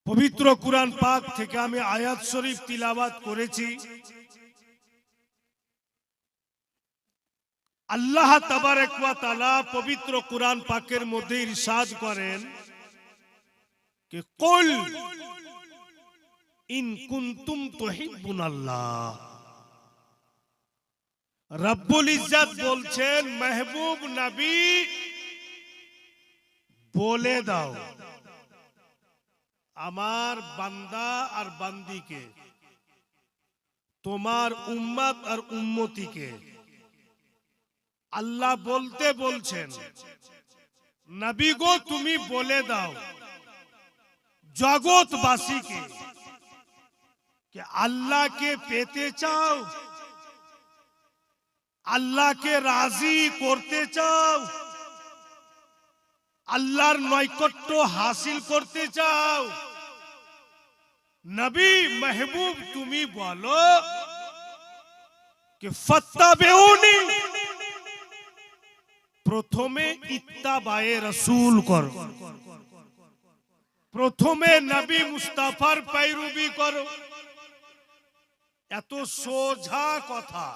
পবিত্র কুরআন পাক থেকে আমি আয়াত শরীফ তিলাওয়াত করেছি। আল্লাহ তাবারক ওয়া তাআলা পবিত্র কুরআন পাকের মধ্যে ইরশাদ করেন যে কুল ইন কুনতুম তুহিব্বুনাল্লাহ। রব্বুল ইজ্জত বলছেন, মেহবুব নবী বলে দাও আমার বান্দা আর বান্দিকে, তোমার উম্মত আর উম্মতিকে আল্লাহ বলতে বলছেন, নবী গো তুমি বলে দাও জগৎবাসীকে कि अल्लाह के पेते चाओ, अल्लाह के राजी करते चाओ, अल्लाहर नैकट्य हासिल करते चाओ, नबी महबूब तुम्ही बोलो कि फत्ताबिउनी, प्रथमे इत्ताबाए रसूल करो, प्रथमे नबी मुस्ताफार पैरवी करो। এত সোজা কথা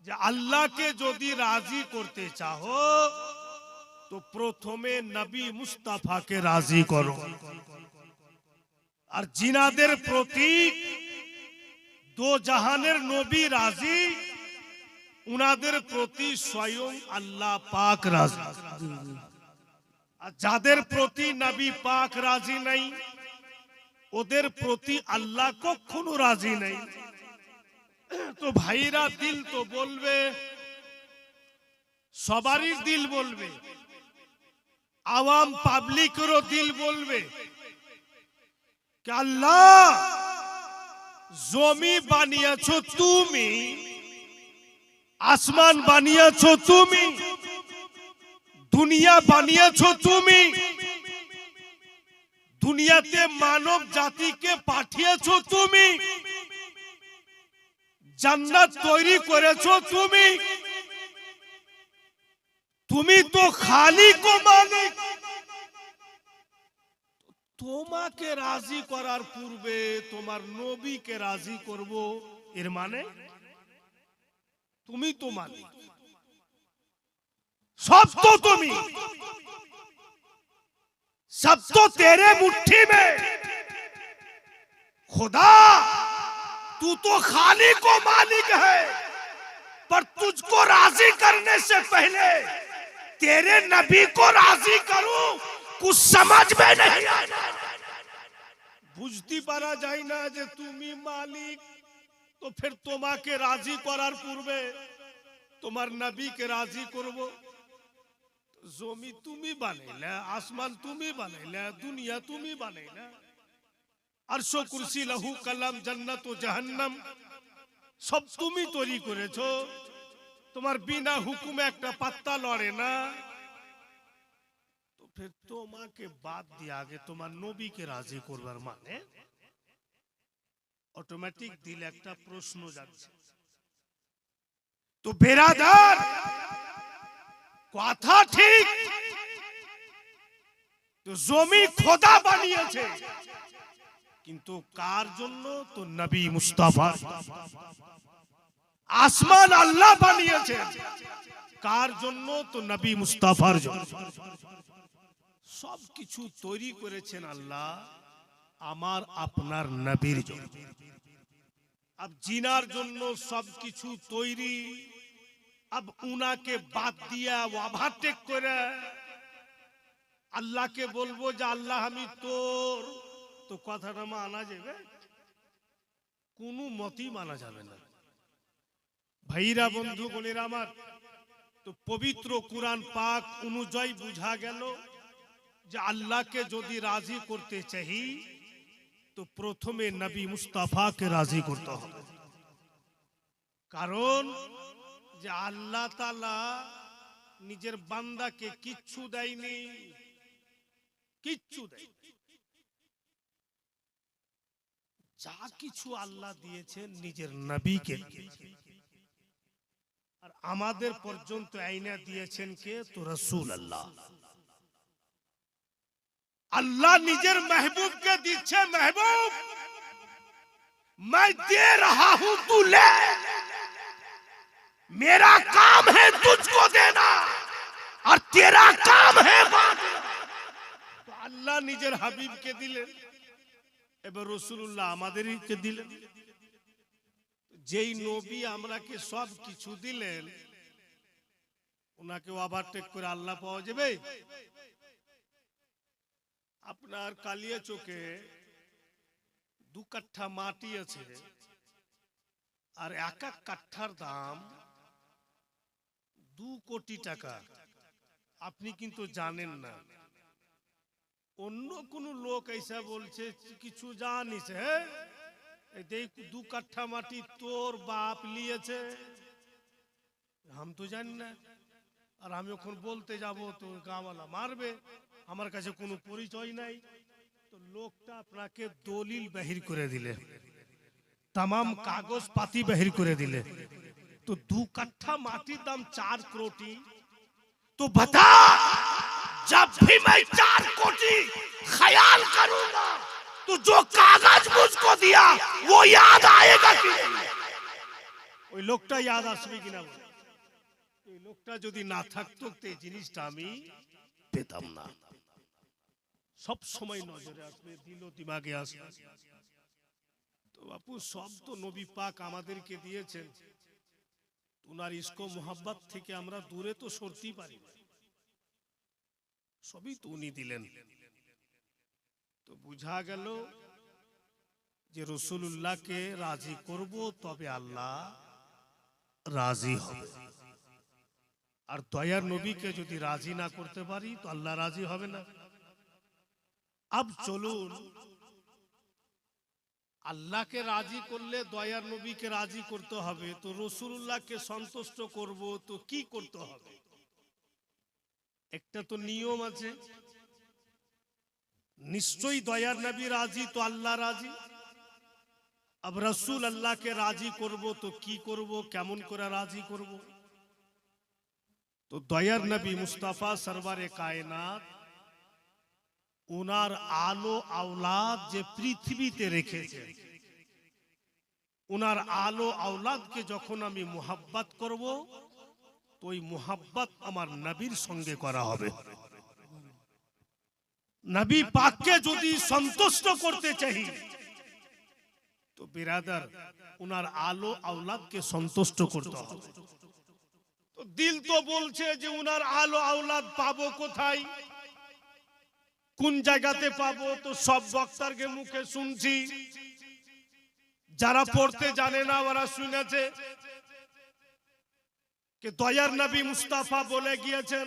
যে আল্লাহকে যদি রাজি করতে চাও তো প্রথমে নবী মুস্তাফাকে রাজি করো। আর জিনাদের প্রতি দো জাহানের নবী রাজি, উনাদের প্রতি স্বয়ং আল্লাহ পাক রাজি। আর যাদের প্রতি নবী পাক রাজি নাই ওদের প্রতি আল্লাহ কখনো রাজি নেই। তো ভাইরা দিল তো বলবে, সবারই দিল বলবে, আওয়াম পাবলিকেরও দিল বলবে कि আল্লাহ জমি বানিয়েছো তুমি, আসমান বানিয়েছো তুমি, দুনিয়া বানিয়েছো তুমি, দুনিয়াতে মানব জাতিকে পাঠিয়েছো তুমি, জান্নাত তৈরি করেছো তুমি, তুমি তো খালিক ও মালিক। তোমাকে রাজি করার পূর্বে তোমার নবীকে রাজি করব, এর মানে তুমি তো মালিক, সব তো তুমি, सब तो तेरे मुट्ठी में, खुदा तू तो खालिक व मालिक है, पर तुझको राजी करने से पहले तेरे नबी को राजी करूं कुछ समझ में नहीं आया। बुझती पारा जाए ना जे तुमी मालिक, तो फिर तुम्हाके राजी करार पूर्वे तुम्हार नबी के राजी करबो। জমি তুমি বানাইলা, আসমান তুমি বানাইলা, দুনিয়া তুমি বানাইলা, আরশ কুরসি লাহু কালাম জান্নাত ও জাহান্নাম সব তুমি তৈরি করেছো। তোমার বিনা হুকুমে একটা পাত্তা লড়ে না। তো ফির তোমাকে বাদ দিয়ে আগে তোমার নবীকে রাজি করবার মানে অটোমেটিক দিলে একটা প্রশ্ন যাচ্ছে। তো বেরাদার কথা ঠিক, তো জমি খোদা বানিয়েছে কিন্তু কার জন্য? তো নবী মুস্তাফা। আসমান আল্লাহ বানিয়েছে কার জন্য? তো নবী মুস্তাফার জন্য। সবকিছু তৈরি করেছেন আল্লাহ আমার আপনার নবীর জন্য। अब জিনার জন্য সবকিছু তৈরি, अब उनाके बात दिया ओभारटेक करे अल्लाह के बोलबो जे अल्लाह हमी तोर, तो कथाटा माना जाबे? कोनो मतेই माना जाबे ना। भाईरा बंधु बोनेरा आमार, तो पवित्र कुरान पाक अनुयायी बुझा गेल जे अल्लाह के यदि राजी करते चाही तो प्रथमे नबी मुस्ताफा के राजी करते होबे। कारण যে আল্লাহ তাআলা নিজের বান্দাকে কিচ্ছু দেয়নি, কিচ্ছু দেয়নি। যা কিছু আল্লাহ দিয়েছেন নিজের নবীকে, আর আমাদের পর্যন্ত আইনা দিয়েছেন কে? তো রাসূল আল্লাহ। আল্লাহ নিজের महबूब के দিচ্ছে महबूब मैं दे रहा हूं तू ले मेरा काम है तुझको देना और तेरा काम है बांटना तो আল্লাহ নিজের হাবিবকে দিলেন এবার রাসূলুল্লাহ আমাদেরকে দিলেন যেই নবী আমরাকে সব কিছু দিলেন ওনাকে ওভারটেক করে আল্লাহ পাওয়া যাবে আপনার কালিয়া চোখে 2 কাঠা মাটি আছে আর এক এক কাঠার দাম 2 কোটি টাকা আপনি কিন্তু জানেন না অন্য কোন লোক ऐसा বলছে কিছু জানিস হ্যাঁ এই দেখ 2 কাঠা মাটি তোর বাপ লিয়েছে हम तो জানি না আর আমি যখন বলতে যাব তো গাওয়ালা মারবে আমার কাছে কোনো পরিচয় নাই তো লোকটা আপনাকে দলিল বাহির করে দিলে तमाम কাগজ পাতি বাহির করে দিলে तो 2 कट्ठा माटी दाम 4 करोड़ तो बता जब भी मैं 4 कोटी ख्याल करूंगा तो जो कागज मुझको दिया वो याद आएगा कि नहीं ওই লোকটা याद আসবে কিনা ওই লোকটা যদি না থাকতো তে জিনিসটা আমি পেতাম না সব সময় নজরে আসবে দিল দিমাগে আসবে তো বাপু সব তো নবী পাক আমাদেরকে দিয়েছেন উনার ইশক ও মোহাব্বত থেকে আমরা দূরে তো সরতেই পারি না সবই তো উনি দিলেন তো বুঝা গেল যে রাসূলুল্লাহকে রাজি করব তবে আল্লাহ রাজি হবে আর দয়ার নবীকে যদি রাজি না করতে পারি তো আল্লাহ রাজি হবে না अब চলুন আল্লাহকে রাজি করলে দয়ার নবীকে রাজি করতে হবে তো রাসূলুল্লাহকে সন্তুষ্ট করব তো কি করতে হবে একটা তো নিয়ম আছে নিশ্চয়ই দয়ার নবী রাজি তো আল্লাহ রাজি अब রাসূল আল্লাহকে রাজি করব তো কি করব কেমন করে রাজি করব তো দয়ার নবী মুস্তাফা সরওয়ারে কায়নাত উনার আলো আওলাদ যে পৃথিবীতে রেখেছে উনার আলো আওলাদকে যখন আমি মোহাব্বত করব তো ওই মোহাব্বত আমার নবীর সঙ্গে করা হবে নবী পাককে যদি সন্তুষ্ট করতে চাই তো বিরাদার উনার আলো আওলাদকে সন্তুষ্ট করতে হবে তো দিল তো বলছে যে উনার আলো আওলাদ পাবো কোথায় কোন জায়গাতে পাবো তো সব বক্তারকে মুখে শুনছি যারা পড়তে জানে না ওরা শুনেছে যে দয়ার নবী মুস্তাফা বলে গিয়েছেন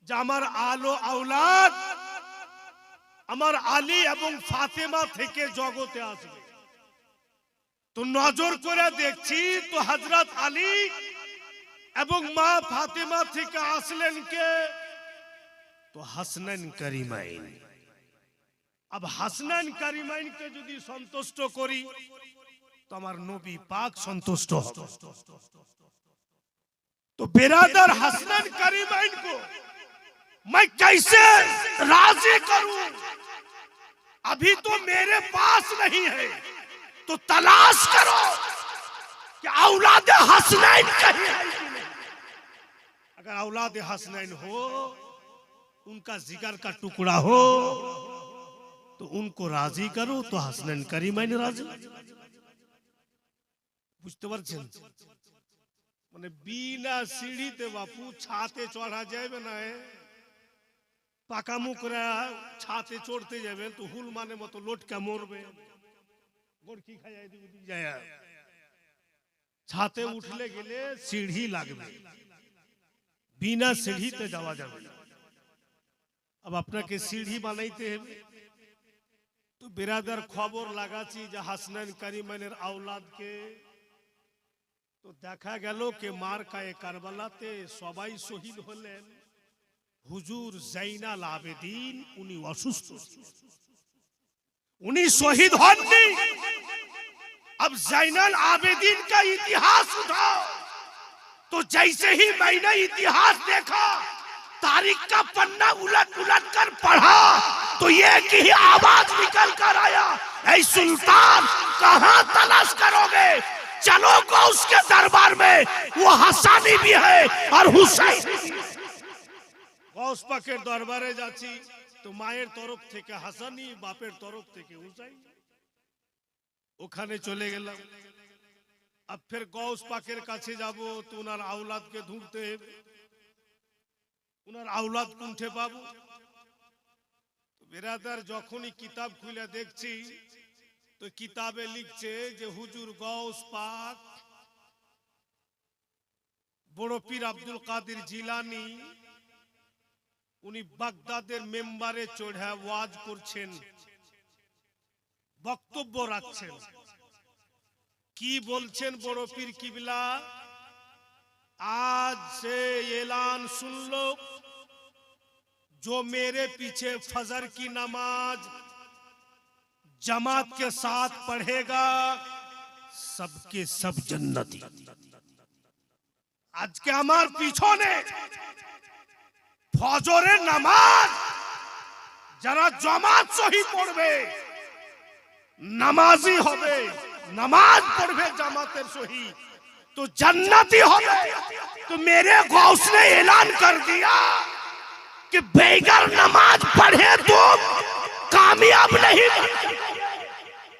যে আমার আলো আওলাদ আমার আলী এবং ফাতেমা থেকে জগতে আসবে তো নজর করে দেখছি তো হযরত আলী এবং মা ফাতেমা থেকে আসলেন কে तो हसनैन करीमाइन अब हसनैन करीमाइन के यदि संतुष्ट करी तो हमार नबी पाक संतुष्ट हो तो बिरादर हसनैन करीमाइन को मैं कैसे राजी करूं अभी तो मेरे पास नहीं है तो तलाश करो कि औलाद हसनैन कहीं है कि नहीं अगर औलाद हसनैन हो उनका जिगर का टुकड़ा हो तो उनको राजी करो तो हसनैन करीमाइन राजी বুঝতে পারছেন মানে বিনা সিঁড়িতে বাপু ছাতে চড়া যাবে না পাকা মুখরা ছাতে চড়তে যাবে তো হুল মানে মতো লটকা মরবে গড়কি খায় দিবি যায় ছাতে উঠলে গেলে সিঁড়ি লাগবে বিনা সিঁড়িতে যাওয়া যাবে না अब अपना के सीढ़ी बनाइते हैं तो बिरादर खबर लगाची जो हसनैन करीमाइनेर औलाद के तो देखा गेलो के मार का करबलाते सबाई शहीद हलेन हुजूर जैनाल आबेदीन उनी असुस्थ उनी शहीद हननी अब जैनाल आबेदीन का इतिहास उठाओ तो जैसे ही मैंने इतिहास देखा तारीख का पन्ना उलट उलट कर पढ़ा तो एक ही आवाज निकल कर आया, ऐ सुल्तान कहां तलाश करोगे, चलो गौस के दरबार में, वो हसानी भी है और हुसैन। गौस पाकेर दरबारे जाচ্ছি तो माয়ের তরফ থেকে হাসানি, বাপের তরফ থেকে হুসাইন। ওখানে চলে গেলাম। अब फिर गौस पाकेर কাছে যাব তো ওনার আওলাদকে ঢুঁড়তে হবে, ওনার আওলাদ কোনঠে পাবো। বেরাদার যখনই কিতাব খুলে দেখছি তো কিতাবে লিখছে যে হুজুর গৌস পাক বড় পীর আব্দুল কাদের জিলানী উনি বাগদাদের মেম্বারে চড়ে ওয়াজ করছেন, বক্তব্য রাখছেন। কি বলছেন বড় পীর কিবলা, आज से ऐलान सुन लो, जो मेरे पीछे फजर की नमाज जमात के साथ पढ़ेगा सबके सब जन्नती। आज के हमार পিছনে ফজরের নামাজ যারা জামাত সহি পড়বে, নামাজি হবে, নামাজ পড়বে জামাতের সহি तो जन्नती होगा। तो मेरे गौस ने ऐलान कर दिया कि बेगर नमाज पढ़े तुम कामयाब नहीं।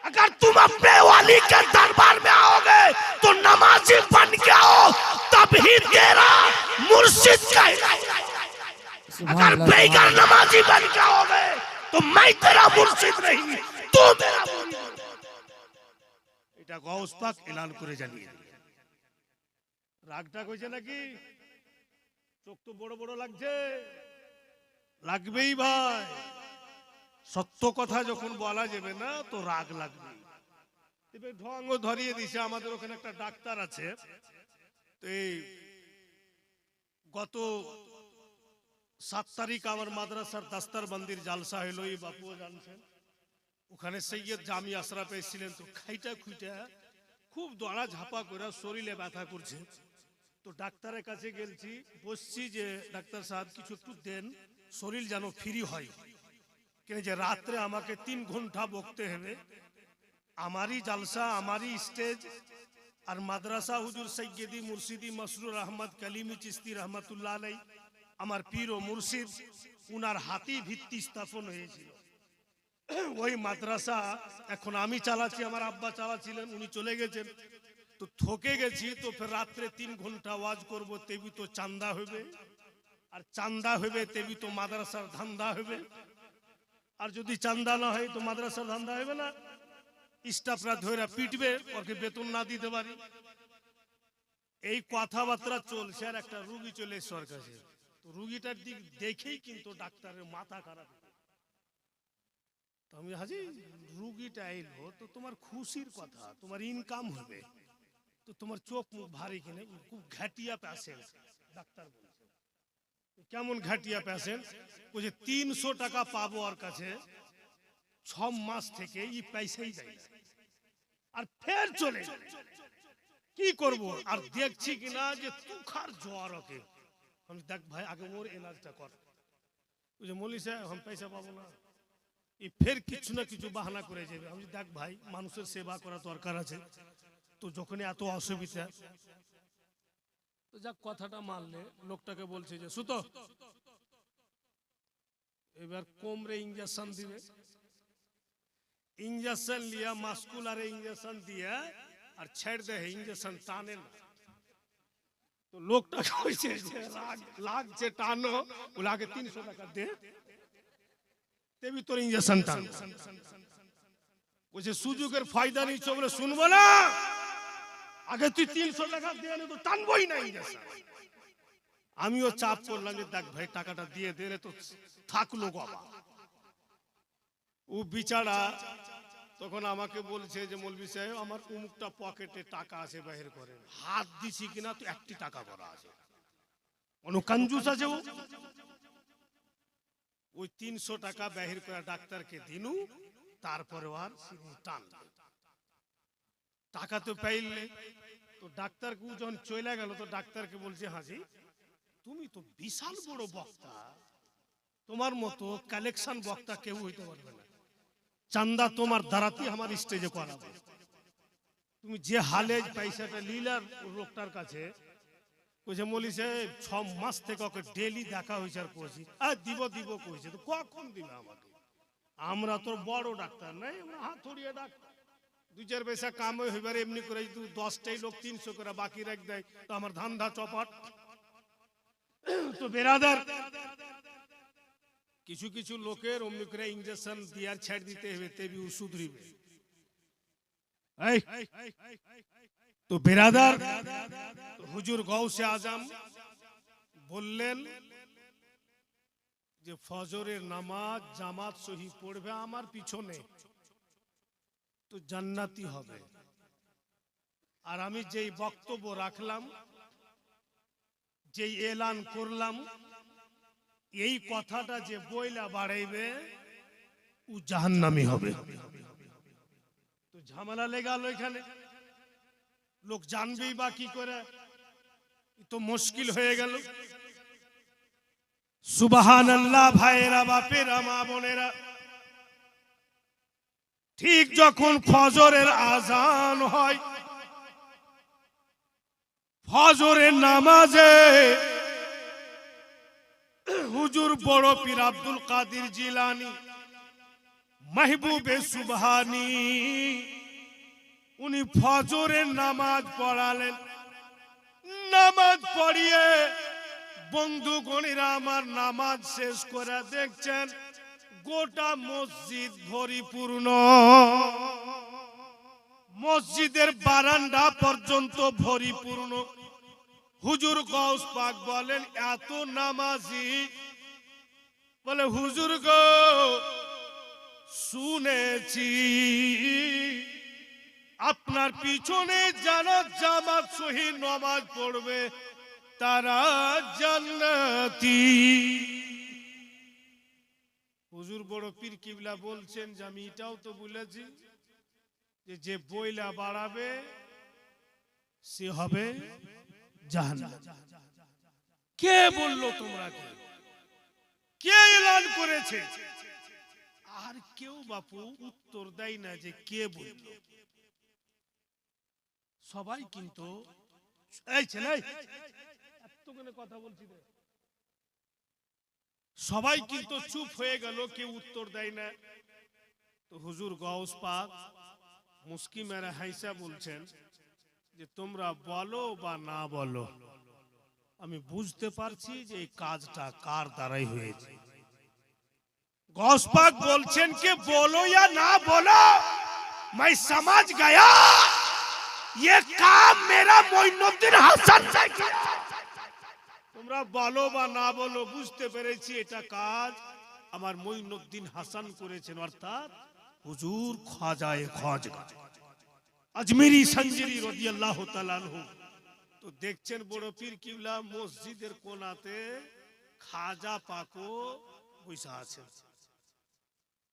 अगर तुम अपने वाली के दरबार में आओगे तो नमाजी बन के आओ, तभी तेरा मुर्शिद कहलाएगा। अगर बेगर नमाजी बन के आओगे तो मैं तेरा मुर्शिद नहीं, तू मेरा मुर्शिद। এটা গৌস পাক এলান করে জানিয়ে। রাগটা কইছে নাকি? চোখ তো বড় বড় লাগছে, লাগবেই ভাই। সত্য কথা যখন বলা যাবে না তো রাগ লাগবে। তবে ঢং ধরিয়ে দিছে। আমাদের ওখানে একটা ডাক্তার আছে, তো এই গত 7 তারিখ আমার মাদ্রাসার দাস্তারবন্দির জালসা হলো, এই বাপুও জানছেন। ওখানে সৈয়দ জামি আশরাফ এসেছিলেন। তো খাইটা খুইটা খুব দড়া ঝাপা করে শরীরে ব্যথা করছে। তো ডাক্তারের কাছে গেলছি, বসছি যে ডাক্তার সাহেব কিছু একটু দেন, শরীর যেন ফ্রি হয়, কেন যে রাত্রে আমাকে 3 ঘন্টা বকতে হবে। আমারই জালসা, আমারই স্টেজ, আর মাদ্রাসা হুজুর সৈয়দি মুর্শিদি মসরুর আহমদ কালিমি চিস্তি রহমতুল্লাহ আলাই, আমার পীর ও মুর্শিদ, উনার হাতি ভিত্তি স্থাপন হয়েছিল। ওই মাদ্রাসা এখন আমি চালাচ্ছি, আমার আব্বা চালাচ্ছিলেন, উনি চলে গেছেন। তো থকে গেছি, তো ফের রাত্রে 3 ঘন্টা ওয়াজ করব, তেবি তো চান্দা হবে, আর চান্দা হবে তেবি তো মাদ্রাসার ধান্দা হবে, আর যদি চান্দা না হয় তো মাদ্রাসার ধান্দা হবে না। স্টাফরা ধরে পিটবে, ওকে বেতন না দিতে পারি। এই কথাবার্তা চলছে। আর একটা রুগী চলে এসে ওর কাছে, তো রুগীটার দিক দেখেই কিন্তু ডাক্তারের মাথা খারাপ। তো আমি হাজি, রুগীটা এলো তো তোমার খুশির কথা, তোমার ইনকাম হবে, তো তোমার চোখ মুখ ভারী কিনে, খুব ঘাটিয়া পেশেন্ট। ডাক্তার বলছে কেমন ঘাটিয়া পেশেন্ট? বলছে 300 টাকা পাবো ওর কাছে, 6 মাস থেকে এই পয়সাই দেয়, আর ফের চলে কি করব। আর দেখছি কিনা যে তুখার জ্বর ওকে। আমি দেখ ভাই আগে ওর এলাজটা কর। বুঝে মৌলি সাহেব हम पैसा পাবো না, এই ফের কিছু না কিছু বাহানা করে যাবে। আমি দেখ ভাই মানুষের সেবা করা দরকার আছে, তো যখন এত অসুবিধা, তো যাক কথাটা মানলে লোকটাকে বলছে যে সুতো এবার কোমরে ইনজেকশন দিবে। ইনজেকশন লিয়া মাস্কুলারে ইনজেকশন দিয়া আর ছেড়ে দে, ইনজেকশন টানে না। তো লোকটা কইছে যে লাগছে টানো, ওলাকে 300 টাকা দে, তেবি তোর ইনজেকশন টান। কইছে সুযোগের ফায়দা নিচ্ছ বলে শুনবো না, আগে তুই 300 টাকা দিয়ে নে, তো টানবই না ইনজেকশন। আমিও চাপ করলাম যে দেখ ভাই টাকাটা দিয়ে দে, তো থাকলো বাবা। ও বিচারা তখন আমাকে বলছে যে মৌলভী সাহেব আমার উমুকটা পকেটে টাকা আছে, বাহির করেন। হাত দিছি কিনা তো 1টি টাকা করা আছে, কোন কঞ্জুস আছে ও। ওই 300 টাকা বাহির করে ডাক্তারকে দিনু, তারপরে আর টান টাকা তো পাইলে। তো ডাক্তার যখন চলে গেল, তো ডাক্তারকে বলছে হাজি তুমি তো বিশাল বড় বক্তা, তোমার মতো কালেকশন বক্তা কেউ হইতে পারবে না। চান্দা তোমার দ্বারাতেই আমার স্টেজে করাবো। তুমি যে হালে পয়সাটা লিলার লোকটার কাছে কইছে মলি সাহেব 6 মাস থেকে ওকে ডেলি দেখা হয়েছে আর কইছি আর দিব কইছে, তো কখন দিবে আমাকে? আমরা তোর বড় ডাক্তার নাই, আমরা হাতুড়িয়া ডাক্তার। 2-4 পয়সা কাম হইবার এমনি করে তুই 10টাই লোক 300 করে বাকি রাখ দেয়, তো আমার ধান্দা চপাট। তো বেরাদার, কিছু কিছু লোকের অমনি করে ইনজেকশন দিয়ার ছেড়ে দিতে হবে, তেবি ওষুধ দিবে। তো বেরাদার, হুজুর গাউসে আজম বললেন যে ফজরের নামাজ জামাত সহি পড়বে আমার পিছনে তো জান্নাতি হবে। আর আমি যেই বক্তব্য রাখলাম, যেই এলান করলাম, এই কথাটা যে বইলা বাড়াইবে ও জাহান্নামী হবে। তো ঝামেলা লেগাল এখানে, লোক জানবেই বা কি করে, তো মুশকিল হয়ে গেল। সুবহানাল্লাহ। ভাইরা বাপেরা মা বোনেরা, ঠিক যখন ফজরের আজান হয়, ফজরের নামাজে হুজুর বড় পীর আব্দুল কাদের জিলানী মাহবুবে সুবহানী উনি ফজরের নামাজ পড়ালেন। নামাজ পড়িয়ে বন্ধুগণেরা আমার নামাজ শেষ করে দেখছেন গোটা মসজিদ পরিপূর্ণ, মসজিদের বারান্দা পর্যন্ত পরিপূর্ণ। হুজুর গাউস পাক বলেন এত নামাজি, বলে হুজুর গো শুনেছি আপনার পিছনে যারা জামাত সহি নামাজ পড়বে তারা জান্নাতি। হুজুর বড় পীর কিবলা বলছেন যে আমি এটাও তো বলেছি যে বইলা বাড়াবে সে হবে জাহান্নাম। কে বললো তোমরা? কে এলান করেছে? আর কেউ বাপু উত্তর দেয় না যে কে বলল। সবাই কিন্তু এই ছেলে এতক্ষণে কথা বলছি, সবাই কিন্তু চুপ হয়ে গেল, কেউ উত্তর দেয় না। তো হুজুর গাউস পাক মুস্কি মেরা হাইসা বলছেন যে তোমরা বলো বা না বলো, আমি বুঝতে পারছি যে এই কাজটা কার দ্বারাই হয়েছে। গাউস পাক বলছেন कि बोलो या ना बोलो मैं समझ गया ये काम मेरा मोइनुद्दीन হাসান ने किया। তোমরা বলো বা না বলো, বুঝতে পেরেছি এটা কাজ আমার মোইনুদ্দীন হাসান করেছেন, অর্থাৎ হুজুর খাজায়ে খাজা আজমেরি সঞ্জরি রাদিয়াল্লাহু তাআলা আনহু। তো দেখছেন বড় পীর কিবলা মসজিদের কোণাতে খাজা পাকও বসে আছেন।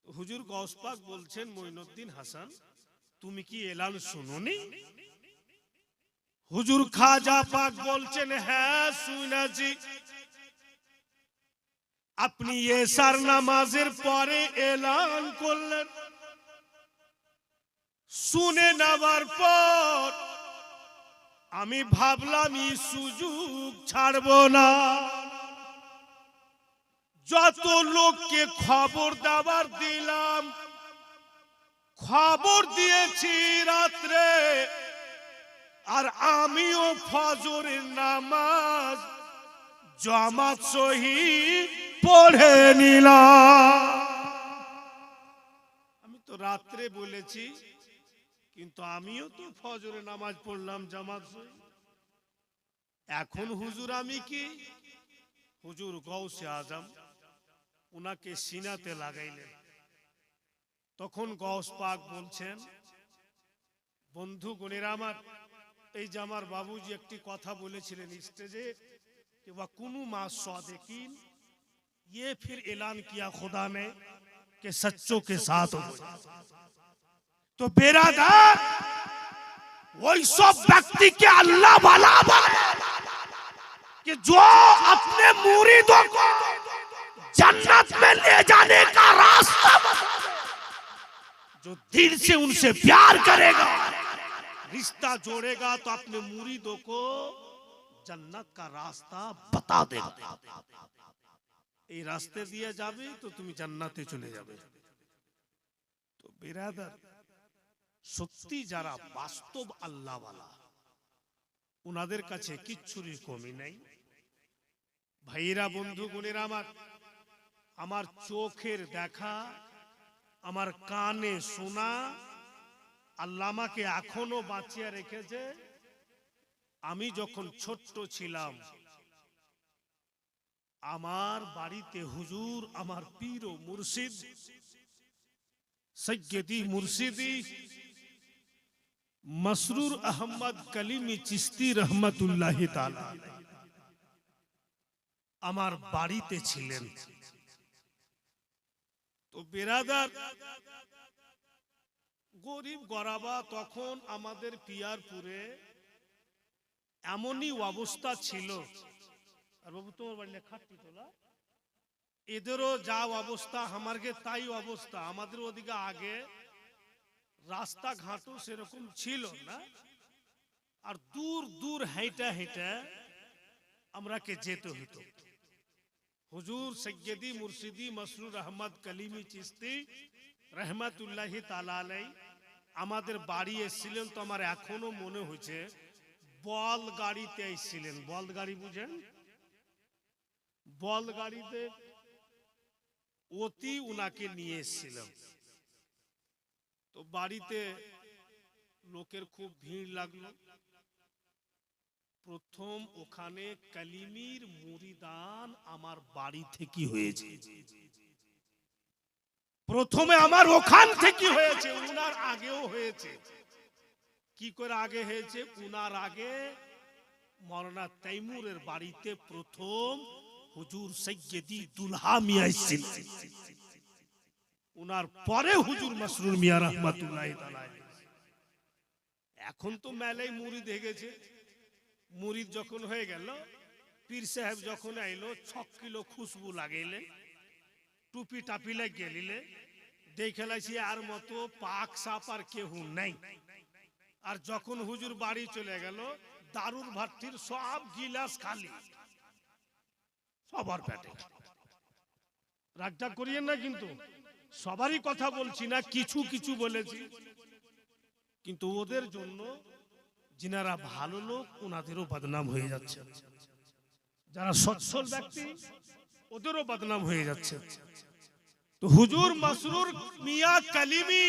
হুজুর গাউস পাক বলছেন মোইনুদ্দীন হাসান তুমি কি এলান শুনোনি? হুজুর খাজা পাক বলছেন হ্যাঁ শুনেছি। আপনি এশার নামাজের পরে এলান করলেন, শুনে নেওয়ার পর আমি ভাবলাম এই সুযোগ ছাড়বো না। যত লোককে খবর দেওয়ার দিলাম, খবর দিয়েছি রাত্রে, আর আমিও ফজরের নামাজ জামাত সহি পড়ে নিলাম। আমি তো রাত্রে বলেছি, কিন্তু আমিও তো ফজরের নামাজ পড়লাম জামাত সহি। এখন হুজুর আমি কি? হুজুর গাউসে আজম উনাকে সিনাতে লাগাইলেন। তখন গাউস পাক বলছেন বন্ধুগণেরা আমার, এই যে আমার বাবুজি একটি কথা বলেছিলেন স্টেজে कि वकुनु मा सादिकीन, ये फिर ऐलान किया खुदा ने कि सच्चों के साथ हो। तो बेरादार वही सब व्यक्ति के अल्लाह वाला कि जो अपने मुरीदों को जन्नत में ले जाने का रास्ता बता दे, जो दिल से उनसे प्यार करेगा, रिश्ता जोड़ेगा, तो अपने मुरीदों को जन्नत का रास्ता बता देगा। এই রাস্তা দিয়ে যাবে তো তুমি জান্নাতে চলে যাবে। তো বিরাদার, সত্যি যারা বাস্তব আল্লাহওয়ালা, উনাদের কাছে কিচ্ছুরই কমি নাই। ভাইরা, বন্ধু গুণেরা, আমার চোখের দেখা, আমার কানে শোনা, আল্লাহ আমাকে এখনো বাঁচিয়ে রেখেছে। আমি যখন ছোট্ট ছিলাম, আমার বাড়িতে হুজুর, আমার পীর ও মুর্শিদ সৈয়দি মুর্শিদি মসরুর আহমদ কলিমি চিশতি রহমতুল্লাহ তাআলা আমার বাড়িতে ছিলেন। তো বিরাদার, গরিব গরাবা তখন আমাদের পিয়ারপুরে এমনই অবস্থা ছিল। আর বাবু, তোমার বাড়ি লেখাটি তোলা, এদেরও যা অবস্থা আমারকে তাই অবস্থা। আমাদের ওদিকে আগে রাস্তাঘাটও সেরকম ছিল না, আর দূর দূর হেঁটে হেঁটে আমরাকে যেতে হতো। হুজুর সৈয়দি মুর্শিদি মসরুর আহমদ কলিমি চিশতি রহমতুল্লাহ তাআলা আলাইহি আমাদের বাড়ি এসেছিলেন। তো আমার এখনো মনে হচ্ছে বল গাড়িতে এসেছিলেন। বল গাড়ি বুঝেন? বল গাড়িতে অতি উনাকে নিয়ে এসেছিলাম। তো বাড়িতে লোকের খুব ভিড় লাগলো। প্রথম ওখানে কালিমির মুরিদান আমার বাড়ি থেকে হয়েছে। প্রথমে আমার ওখান থেকে হয়েছে, উনার আগেও হয়েছে। কি করে আগে হয়েছে? উনার আগে মৌলানা তৈমুরের বাড়িতে প্রথম হুজুর সৈয়দি দুলহা মিয়া এসেছিলেন। উনার পরে হুজুর মসরুর মিয়া রহমাতুল্লাহ তাআলা। এখন তো মেলাই মুরিদ হয়ে গেছে। মুরিদ যখন হয়ে গেল, পীর সাহেব যখন আইলো, 6 কিলো খুশবু লাগাইলে, টুপি টাপি লাগিয়ে নিলে, দেখে লাইছি আর মতো পাক সাপ আর কেউ নাই। আর যখন হুজুর বাড়ি চলে গেল, দারুর ভাটির সব গিলাস খালি, সবার পেটে। রাগটা করিয়েন না, কিন্তু সবারই কথা বলছি না, কিছু কিছু বলেছি। কিন্তু ওদের জন্য যিনারা ভালো লোক, ওনাদেরও বদনাম হয়ে যাচ্ছে। যারা সচ্ছল ব্যক্তি, ওদেরও বদনাম হয়ে যাচ্ছে। তো হুজুর মসরুর মিয়া কালিমি,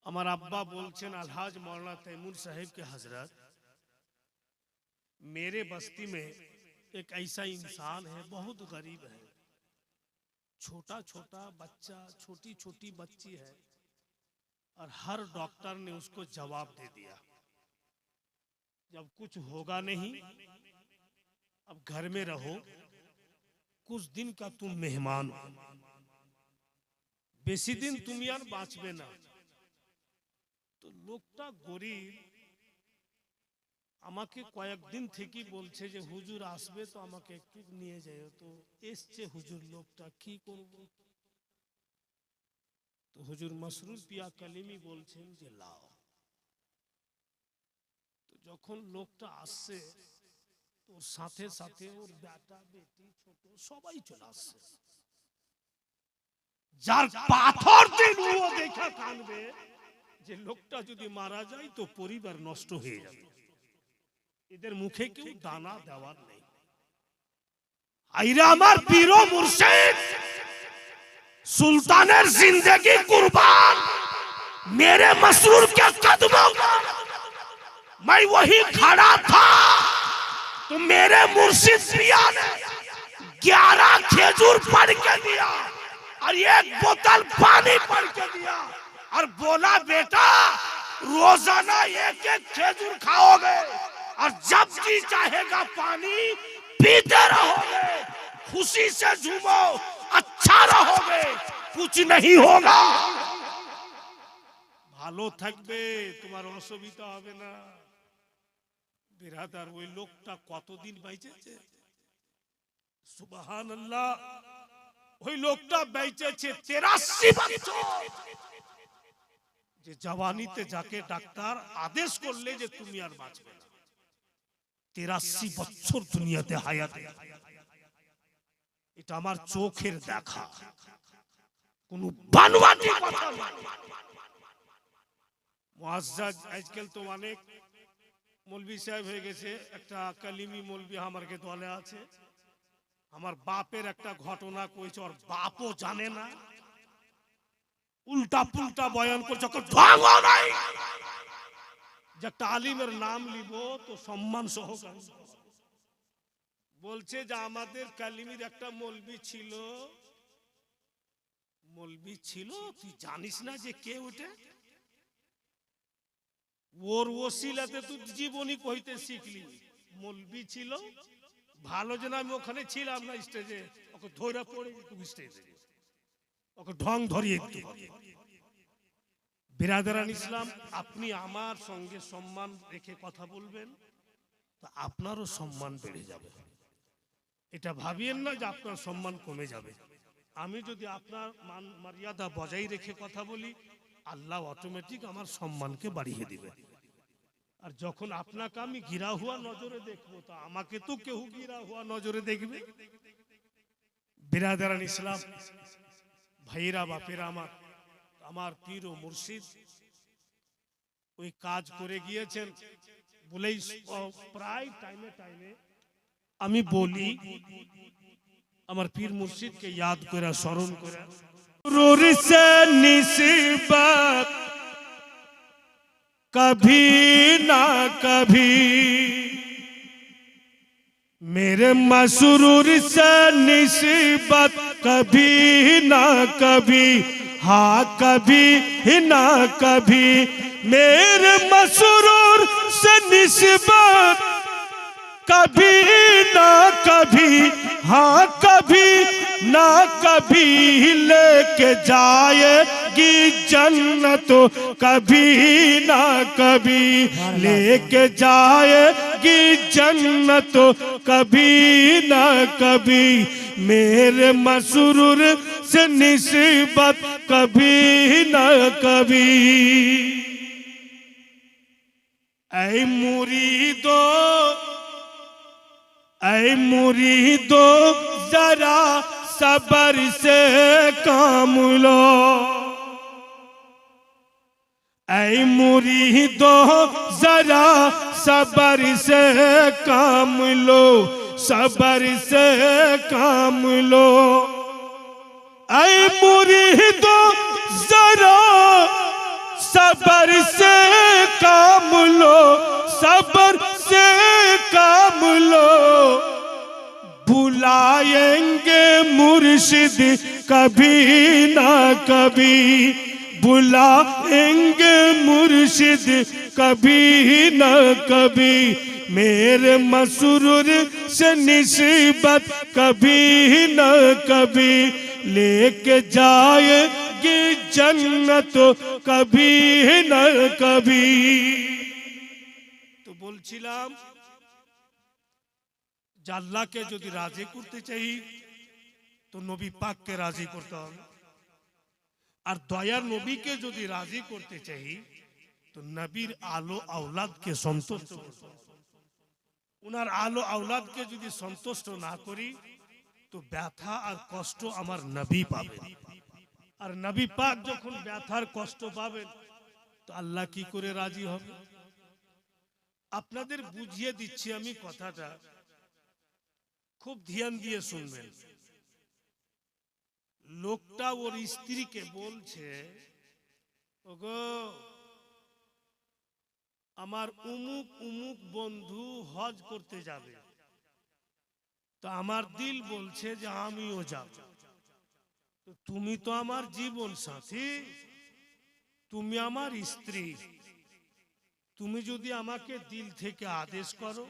আমার আব্বা বলছেন, আলহাজ मौलाना तैमूर साहिब के हजरत, मेरे बस्ती में एक ऐसा इंसान है, बहुत गरीब है, छोटा छोटा बच्चा, छोटी छोटी बच्ची है, और हर डॉक्टर ने उसको जवाब दे दिया, जब कुछ होगा नहीं, अब घर में रहो, कुछ दिन का तुम मेहमान हो, बेसी दिन तुम यार बाँचबे ना। তো লোকটা গরিব, আমাকে কয়েকদিন থেকে বলছে যে হুজুর আসবে, তো আমাকে একটু নিয়ে যাও। তো এসছে হুজুর, লোকটা কি করব? তো হুজুর মসরুর পিয়া কালিমি বলছেন যে লাও। তো যখন লোকটা আসছে, ওর সাথে সাথে ওর বেটা বেটি ছোট সবাই চলে আসছে। যার পাথর দিন ও দেখা কাঁদবে যে লোকটা যদি মারা যায় তো পরিবার নষ্ট হয়ে যাবে। এদের মুখে কেউ দানা দেওয়ার নেই। আইরা আমার পীর ও মুর্শিদ सुल्तानेर जिंदगी कुर्बान मेरे मसरूर के कदमों पर मैं वही खड़ा था, तो मेरे मुर्शिद पिया ने 11 खेजूर पढ़ के दिया और 1 बोतल पानी पढ़ के दिया और बोला बेटा रोजाना 1-1 खेजूर खाओगे और जब जी चाहेगा पानी पीते रहोगे, खुशी से झूमो, अच्छा रहोगे, कुछ नहीं होगा, ভালো থাকবে, তোমার অসুবিধা হবে না। বিরাদার ওই লোকটা কতদিন বেঁচেছে? সুবহানাল্লাহ, ওই লোকটা বেঁচেছে 83 বছর। যে জওয়ানিতে যাকে ডাক্তার আদেশ করলে যে তুমি আর বাঁচবে না, 83 বছর দুনিয়াতে হায়াত। এটা আমার চোখের দেখা, কোন বানোয়াটি কথা নয়। মুআজ্জাজ আজকাল তো অনেক মৌলভী সাহেব হয়ে গেছে। একটা কালিমি মৌলভী আমার কে দলে আছে। আমার বাপের একটা ঘটনা কইছে, ওর বাপও জানে না, উল্টা পুল্টা বয়ান করছে। নাই যে একটা আলিমের নাম লিব তো সম্মান সহকারে বলছে যে আমাদের কালিমির একটা মৌলভী ছিল। মৌলভী ছিল, তুই জানিস না যে কে ওটা? ওর ওসিলাতে তুই জীবনী কইতে শিখলি। মৌলভী ছিল, ভালো যেন আমি ওখানে ছিলাম না স্টেজে, ওকে ধরে পড়ে তুমি স্টেজে ওকে ঢং ধরিয়ে একটু। বিরাদারান ইসলাম, আপনি আমার সঙ্গে সম্মান রেখে কথা বলবেন তো আপনারও সম্মান বেড়ে যাবে। এটা ভাবিয়েন না যে আপনার সম্মান কমে যাবে। আমি যদি আপনার মান মর্যাদা বজায় রেখে কথা বলি, আল্লাহ অটোমেটিক আমার সম্মানকে বাড়িয়ে দিবে। আর যখন আপনাকে আমি গিরা হুয়া নজরে দেখবো, তো আমাকে তো কেউ গিরা হুয়া নজরে দেখবে। বিরাদারান ইসলাম, ভাইরা বাপেরা, আমার পীর ও মুর্শিদ ওই কাজ করে গিয়েছেন বলেই প্রায় টাইমে টাইমে আমি বলি আমার পীর মুর্শিদকে याद করে স্মরণ করে। সুরুর সে নিসবত कभी ना कभी मेरे मसरूर से निस्बत कभी ना कभी, हाँ कभी ना कभी मेरे मसरूर से निस्बत कभी ना कभी, हाँ कभी ना कभी लेके जाएगी जन्नत कभी ना कभी, लेके जाएगी जन्नत कभी ना कभी मेरे मसरूर से निस्बत कभी ना कभी। ऐ मुरीदो, ऐ मुरीदो जरा सबर से काम लो, ऐ मुरीदो जरा सबर से काम लो, सबर से काम लो। ऐ मुरीदो जरा सबर से काम लो, सबर से काम लो। बुलाएंगे मुर्शिद कभी ना कभी, बुलाएंगे मुर्शिद कभी ना कभी मेरे मसरूर से निस्बत कभी ना कभी, लेके जाएगी जन्नत कभी ना कभी। तो বলছিলাম যে আল্লাহকে যদি রাজি করতে চাই তো নবী পাককে রাজি করতে হবে। আর দয়ার নবীকে যদি রাজি করতে চাই তো নবীর আলো আওলাদকে সন্তুষ্ট করতে হবে। উনার আলো আওলাদকে যদি সন্তুষ্ট না করি তো ব্যথা আর কষ্ট আমার নবী পাবেন। আর নবী পাক যখন ব্যথার কষ্ট পাবেন তো আল্লাহ কি করে রাজি হবে? আপনাদের বুঝিয়ে দিচ্ছি আমি কথাটা, খুব ধ্যান দিয়ে শুনবেন। লোকটা ওর স্ত্রীকে বলছে, ওগো আমার উমুক উমুক বন্ধু হজ করতে যাবে, তো আমার দিল বলছে যে আমিও যাব। তো তুমি তো আমার জীবন সাথী, তুমি আমার স্ত্রী, তুমি যদি আমাকে দিল থেকে আদেশ করো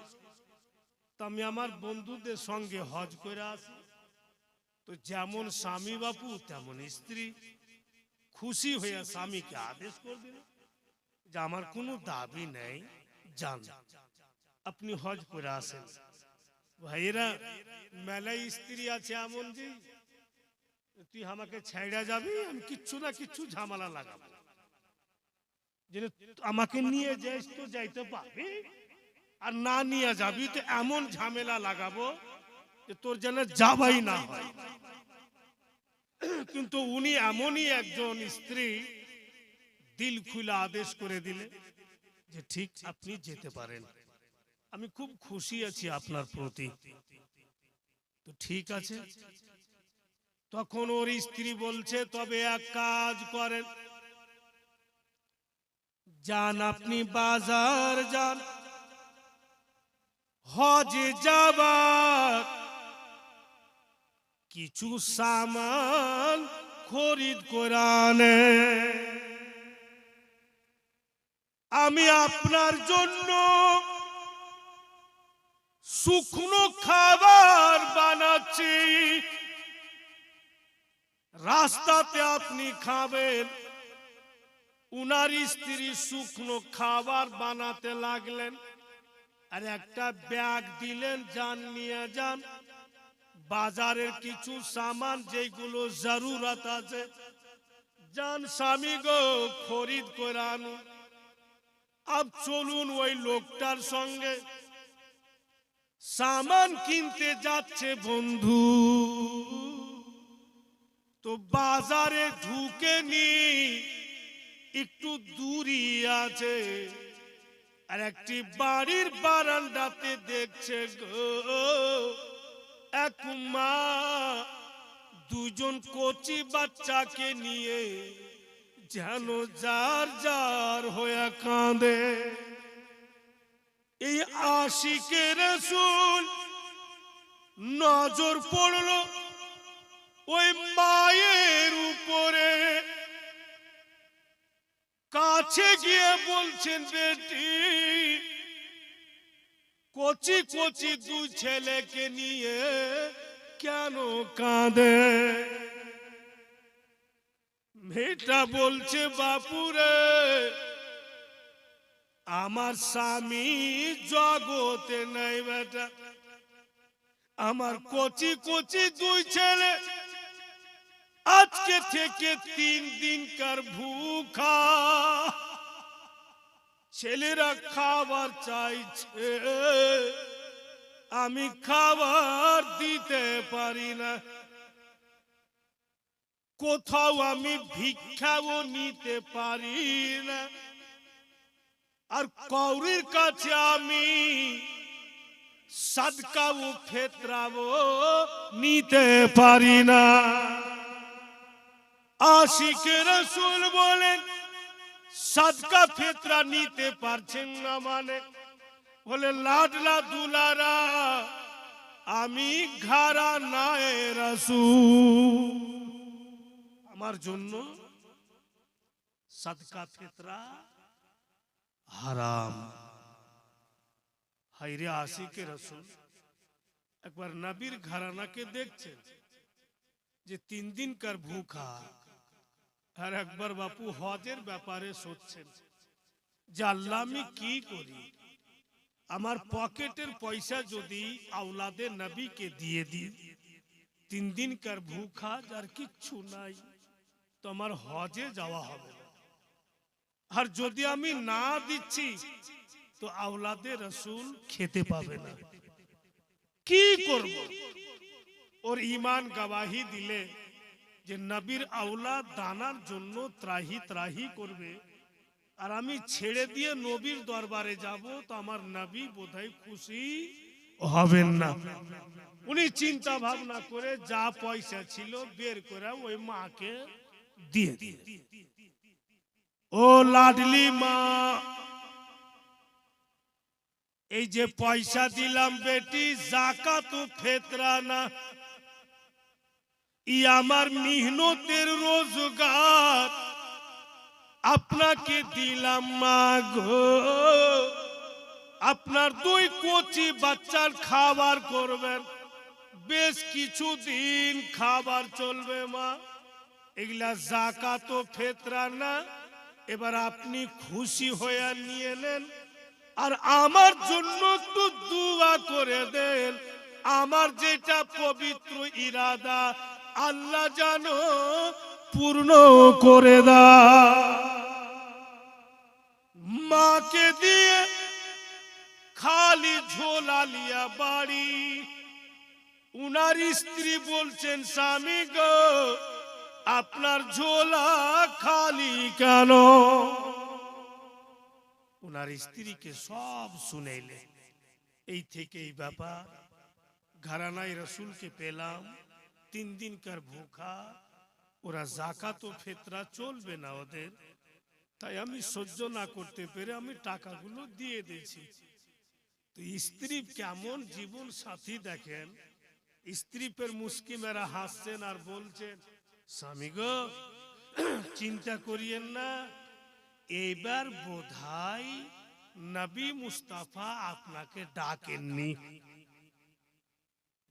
তো আমি আমার বন্ধুদের সঙ্গে হজ করে আসি। তো যেমন স্বামী বাপু তেমন স্ত্রী খুশি হয়ে স্বামীকে আদেশ করবে যে আমার কোনো দাবি নেই, যান। আপনি হজ করে আসেন। ভাইরা মেলায় স্ত্রী আছে এমন যে তুই আমাকে ছেড়ে যাবি, আমি কিচ্ছু না কিচ্ছু ঝামেলা লাগাবো, যে আমাকে নিয়ে যাইস তো যাইতে পারবি, আর না নিয়ে যাবি তো এমন ঝামেলা লাগাবো যে তোর যেন যাবাই না হয়। কিন্তু উনি এমনই একজন স্ত্রী, দিল খুলে আদেশ করে দিলে যে ঠিক আপনি যেতে পারেন, আমি খুব খুশি আছি আপনার প্রতি। তো ঠিক আছে। তখন ওর স্ত্রী বলছে তবে এক কাজ করেন, যান আপনি বাজার যান, হজে যাবার কিছু সামান খরিদ করে আনেন, আমি আপনার জন্য শুকনো খাবার বানাচ্ছি, রাস্তাতে আপনি খাবেন। উনার স্ত্রী শুকনো খাবার বানাতে লাগলেন, আর একটা ব্যাগ দিলেন, যান নিয়ে যান বাজারের কিছু সামান যেগুলো জরুরত আছে, যান স্বামী গো খরিদ করে আনুন। আব চলুন ওই লোকটার সঙ্গে সামান কিনতে যাচ্ছে বন্ধু। তো বাজারে ঢুকে নি, একটু দূরই আছে, আর একটি বাড়ির বারান্দাতে দেখছে গো এক মা দুজন কচি বাচ্চাকে নিয়ে যেন যার যার হয়ে কাঁদে। এই আশিকে রাসূল নজর পড়লো ওই মায়ের উপরে, কাছে গিয়ে বলছেন বেটি কচি কচি দুই ছেলেকে নিয়ে কেন কাঁদে? মেয়েটা বলছে বাপুরে আমার স্বামী জগতে নাই বেটা, আমার কচি কচি দুই ছেলে আজকে থেকে 3 দিনকার ভুখা, ছেলেরা খাবার চাইছে, আমি খাবার দিতে পারি না, কোথাও আমি ভিক্ষাও নিতে পারি না, আর কাউরির কাছে আমি সাদকাও ফেতরাও নিতে পারি না। আশিকে রাসূল বলেন সাদকা ফেতরা নিতে পারছেন না মানে? বলে লাডলা দুলারা আমি ঘাড়া নাই রাসূল, আমার জন্য সাদকা ফেতরা হারাম। হায়রে আশিকে রাসূল একবার নবীর ঘরানাকে দেখছেন যে 3 দিনকার ভুখা, আর একবার বাপু হজের ব্যাপারে সোচছেন যে আল্লাহ আমি কি করি, আমার পকেটের পয়সা যদি আওলাদে নবীকে দিয়ে দিই, 3 দিনকার ভুখা আর কিচ্ছু নাই, তো আমার হজে যাওয়া হবে না, আর যদি আমি না দিচ্ছি তো আওলাদে রাসূল খেতে পাবে না, কি করব? ওর ঈমান গवाही দিলে যে নবীর আওলাদ দানার জন্য ত্রাহি ত্রাহি করবে, আর আমি ছেড়ে দিয়ে নবীর দরবারে যাব, তো আমার নবী বোধহয় খুশি হবেন না। উনি চিন্তা ভাবনা করে যা পয়সা ছিল বের করে ওই মাকে দিয়ে দিয়ে, ও লাডলি মা এই যে পয়সা দিলাম বেটি যাকাত ও ফিতরা না, ই আমার মেহনতের রোজগার, আপনাকে দিলাম মা গো, আপনার 2 কচি বাচ্চার খাবার করবেন, বেশ কিছুদিন খাবার চলবে মা, এগুলা যাকাত ও ফিতরা না, এবার আপনি খুশি হয়ে নিয়ে নেন, আর আমার জন্য একটু দোয়া করে দেন, আমার যেটা পবিত্র ইরাদা আল্লাহ জানো পূর্ণ করে দাও। মাকে দিয়ে খালি ঝোলা লিয়া বাড়ি, উনার স্ত্রী বলছেন স্বামী গো আপনার ঝোলা খালি কেন? উনার স্ত্রীকে সব শুনেলে। এই থেকে এই ব্যাপার, ঘরানায় রসুলকে পেলাম 3 দিনকার ভুখা, ওরা যাকাত ও ফিতরা চলবে না ওদের, তাই আমি সহ্য না করতে পেরে আমি টাকাগুলো দিয়ে দিয়েছি। তো স্ত্রী কেমন জীবন সাথী দেখেন, স্ত্রী পের মুস্কি মেরা হাসছেন আর বলছেন স্বামী গো চিন্তা করিয়েন না, এবার বোধহয় নবী মুস্তাফা আপনাকে ডাকেননি,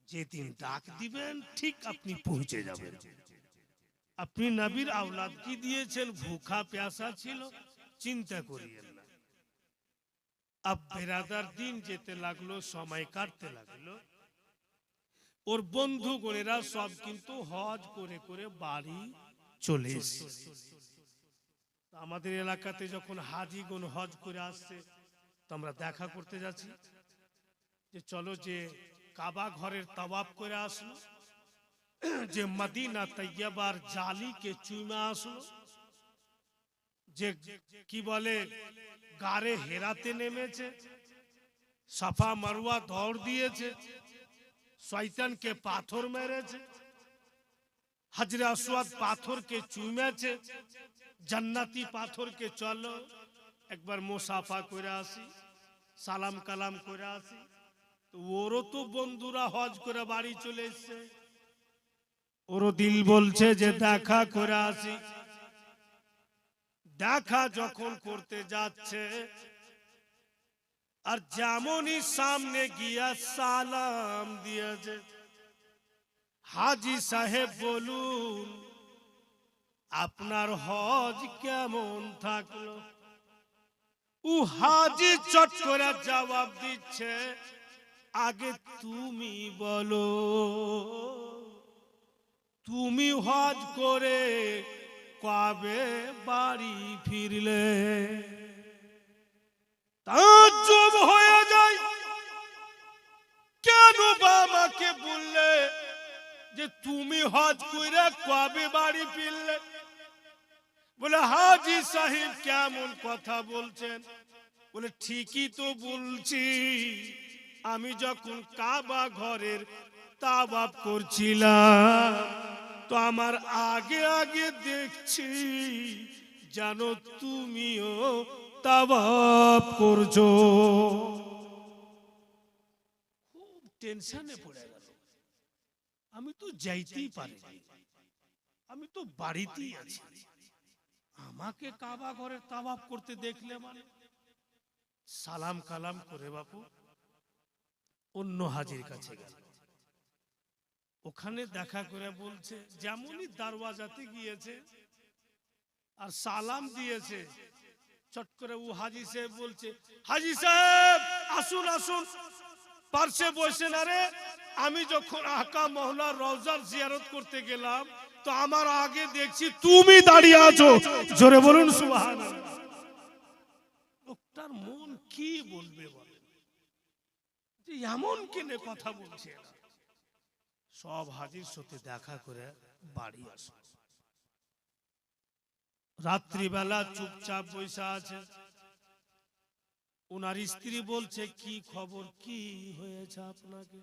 যেদিন ডাক দিবেন ঠিক আপনি পৌঁছে যাবেন। আপনি নবীর আওলাদ কি দিয়েছেন, ভুখা প্যাসা ছিল, চিন্তা করিয়েন না। আব বেরাদার দিন যেতে লাগলো, সময় কাটতে লাগলো, ওর বন্ধু গণেরা সব কিন্তু হজ করে করে বাড়ি চলে এসেছে। আমাদের এলাকাতে যখন হাজিগণ হজ করে আসছে তো আমরা দেখা করতে যাচ্ছি, যে চলো যে কাবা ঘরের তাওয়াফ করে আসলো, যে মদিনা তৈয়বার জালিকে চুমে আসলো, যে কি বলে গারে হেরাতে নেমেছে, সাফা মারওয়া দৌড় দিয়েছে, শয়তানকে পাথর মেরেছে, হাজরে আসওয়াদ পাথরকে চুমেছে, জান্নাতি পাথরকে চলো একবার মুসাফা করে আসি, সালাম কালাম করে আসি। তো ওরও তো বন্ধুরা হজ করে বাড়ি চলে এসছে, ওরও দিল বলছে যে দেখা করে আসি। দেখা যখন করতে যাচ্ছে আর যেমনই সামনে গিয়া সালাম দিয়েছে, হাজি সাহেব বলুন আপনার হজ কেমন থাকলো? ও হাজি চট করে জবাব দিচ্ছে আগে তুমি বলো, তুমি হজ করে কবে বাড়ি ফিরলে? তাজ্জুব হয়ে যায়, কেন বাবাকে বললে যে তুমি হজ করে কবে বাড়ি ফিরলে? বলে হাজি সাহেব কেমন কথা বলছেন? বলে ঠিকই তো বলছি, আমি যখন কাবা ঘরের তাওয়াফ করছিলাম তো আমার আগে আগে দেখছি জানো তুমিও তাওয়াফ করছো। খুব টেনশনে পড়ে গেল, আমি তো যাইতেই পারি, আমি তো বাড়িতেই আছি, আমাকে কাবা ঘরে তাওয়াফ করতে দেখলে মানে? সালাম কালাম করে বাপু অন্য হাজির কাছে গেল, ওখানে দেখা করে বলছে যেমনই দরওয়াজাতে গিয়েছে আর সালাম দিয়েছে, চট করে ও হাজি সাহেব বলছে হাজি সাহেব আসুন আসুন পার্শ্বে বসেন। আরে আমি যখন আকা মওলার রওজার জিয়ারত করতে গেলাম তো আমার আগে দেখছি তুমি দাঁড়িয়ে আছো, জোরে বলুন সুবহানাল্লাহ। লোকটার মন কি বলবে বলেন, যে এমন কেনে কথা বলছে? সব হাজির সাথে দেখা করে বাড়ি আসে, রাত্রিবেলা চুপচাপ বসে আছে। ওনার স্ত্রী বলছে কি খবর, কি হয়েছে আপনাকে?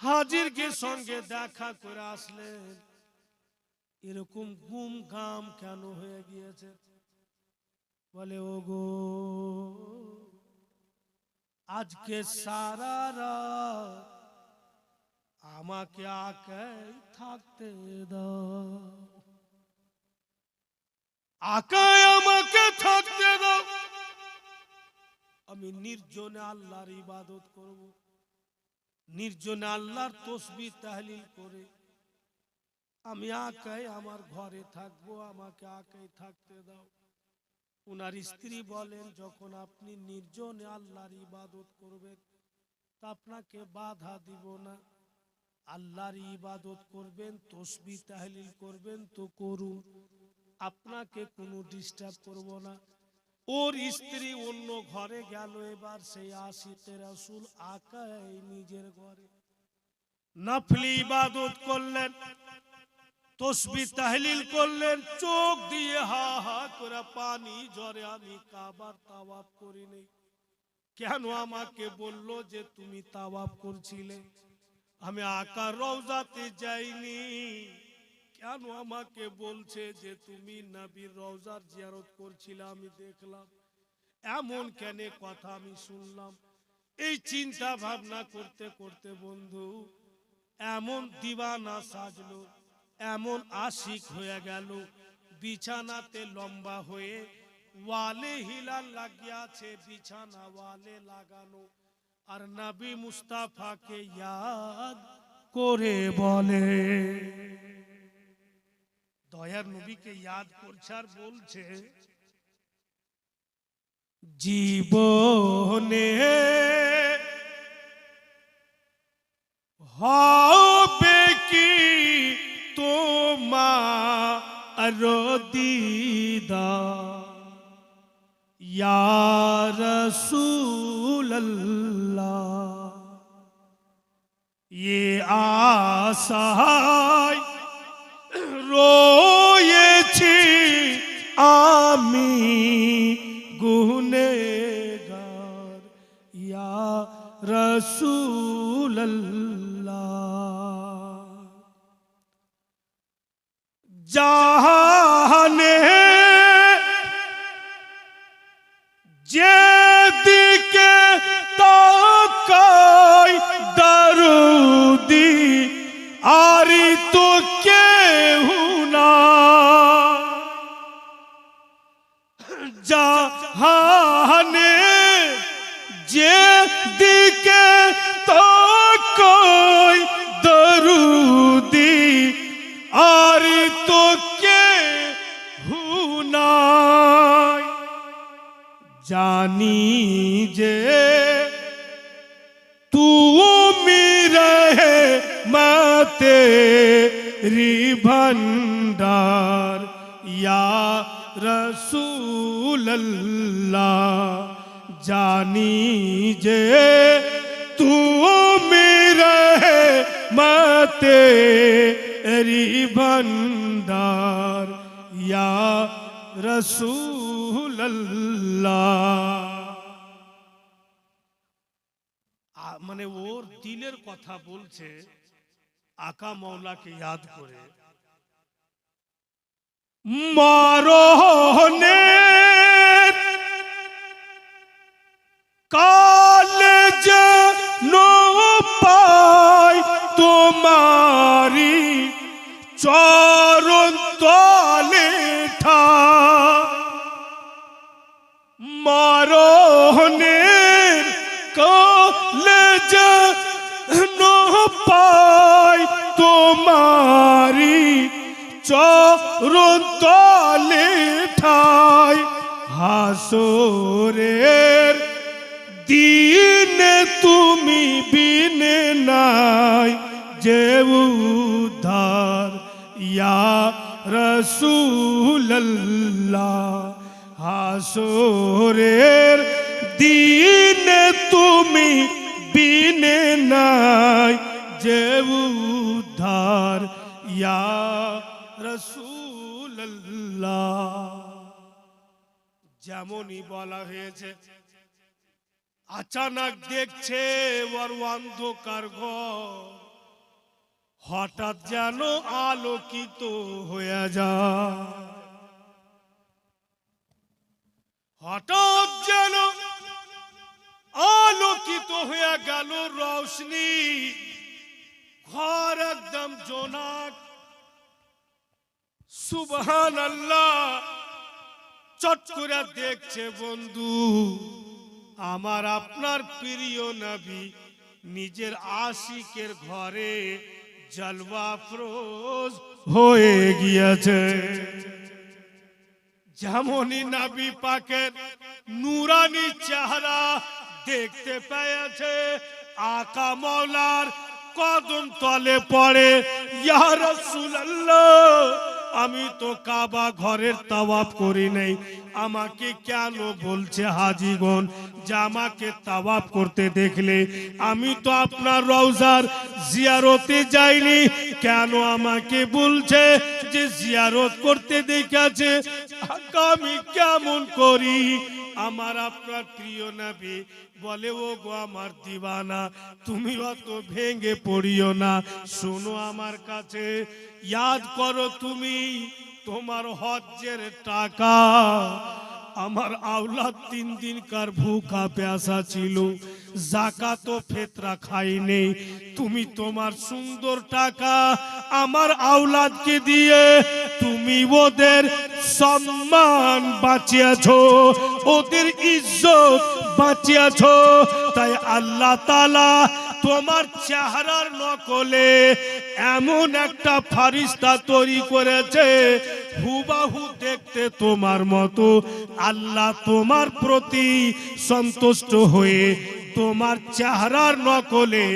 হাজিরকে সঙ্গে দেখা করে আসলেন, এরকম গুম গাম কেন হয়ে গিয়েছে? বলে ওগো আজকে সারা রাত আমাকে আকে থাকতে দাও, আকে আমাকে থাকতে দাও, আমি নির্জনে আল্লাহর ইবাদত করব, নির্জনে আল্লাহর তাসবিহ তাহলিল করে আমি আকে আমার ঘরে থাকবো, আমাকে আকে থাকতে দাও। উনার স্ত্রী বলেন, যখন আপনি নির্জনে আল্লাহর ইবাদত করবেন তা আপনাকে বাধা দিব না। আল্লাহর ইবাদত করবেন, তসবিহ তাহলিল করবেন তো করুন, আপনাকে কোনো ডিস্টার্ব করব না। ওর স্ত্রী অন্য ঘরে গেল। এবার সেই আশিকে রাসূল আকাই নিজের ঘরে নফলি ইবাদত করলেন, তসবিহ তাহলিল করলেন, চোখ দিয়ে হা হা করে পানি ঝরে। আমি কাবার তাওয়াফ করিনি, কেন আমাকে বলল যে তুমি তাওয়াফ করছিলে? আমি আকার রওজাতে যাইনি, কেন আমাকে বলছে যে তুমি নবীর রওজার জিয়ারত করছিলে? আমি দেখলাম, এমন কেন কথা আমি শুনলাম। এই চিন্তা ভাবনা করতে করতে বন্ধু এমন দিওয়ানা সাজলো, এমন আশিক হয়ে গেল, বিছানাতে লম্বা হয়ে ওয়ালে হিলাল লাগিয়াছে, বিছানা ওয়ালে লাগানো, আর নবী মুস্তাফাকে ইয়াদ করে বলে, দয়ার নবীকে ইয়াদ করছে আর বলছে, জীবনে হবে কি তোমার দীদার ইয়া রাসূলুল্লাহ, ये আশায় রয়েছি আমি গুনেগার ইয়া রাসূলুল্লাহ। জাহানে যেদিকে তাকাই দরুদি আরি তো কেউ না, জাহানে যেদিকে তাকাই দরুদি আরি তো কেউ নাই, জানি যে তুমি रहमते री भंडार या रसूल अल्लाह, जानी जे তুমি रहमते री भंडार या रसूल अल्लाह। মানে ওর দিলের কথা বলছে, আকা মৌলাকে ইয়াদ করে। মরণের কালে যেন পাই তোমারি চরণ তলে ঠাই, মরণের কালে যেন পাই তোমারি চরণ তলে ঠাই, হাসরের দিনে তুমি বিনে নাই যে উদ্ধার ইয়া রাসূলুল্লাহ, হাসরের দিনে তুমি বিনে নাই যে উদ্ধার ইয়া রাসূলুল্লাহ। যেমনই বলা হয়েছে, আচানক দেখছে ওর অন্ধকার ঘর হঠাৎ যেন আলোকিত হয়ে যায়, হঠাৎ যেন আলোকিত হয়ে গেল রোশনি, ঘর একদম জোনাক। সুবহানাল্লাহ। চট করে দেখছে বন্ধু, আমার আপনার প্রিয় নবী নিজের আশিকের ঘরে জলওয়া ফরোজ হয়ে গিয়েছে। যেমনই নবী পাকের নূরানি চেহারা দেখতে পেয়েছে আকা মওলার কদম তলে পড়ে, ইয়া রাসূলুল্লাহ আমি তো কাবা ঘরের তাওয়াফ করি নাই, আমাকে কেন বলছে হাজীগণ যে আমাকে তাওয়াফ করতে দেখলে আমি তো আপনার রওজার জিয়ারতে যাইনি, কেন আমাকে বলছে যে জিয়ারত করতে দেখেছে? আমি কেমন করি? আমার আপনার প্রিয় নবী বলে, ও গো আমার দিওয়ানা, তুমি অত ভেঙে পড়িও না, শোনো আমার কাছে, ইয়াদ করো তুমি তোমার হজ্জের টাকা, আমার আওলাদ 3 দিনকার ভুখা প্যাসা ছিল, যাকাত ও ফিতরা খাইনি, তুমি তোমার সুন্দর টাকা আমার আওলাদকে দিয়ে তুমি ওদের সম্মান বাঁচিয়েছো, ওদের ইজ্জত বাঁচিয়েছো, তাই আল্লাহ তাআলা তোমার চেহারার নকলে এমন একটা ফারিস্তা তৈরি করেছে হুবাহু দেখতে তোমার মতো। আল্লাহ তোমার প্রতি সন্তুষ্ট হয়ে তোমার চেহারার নকলে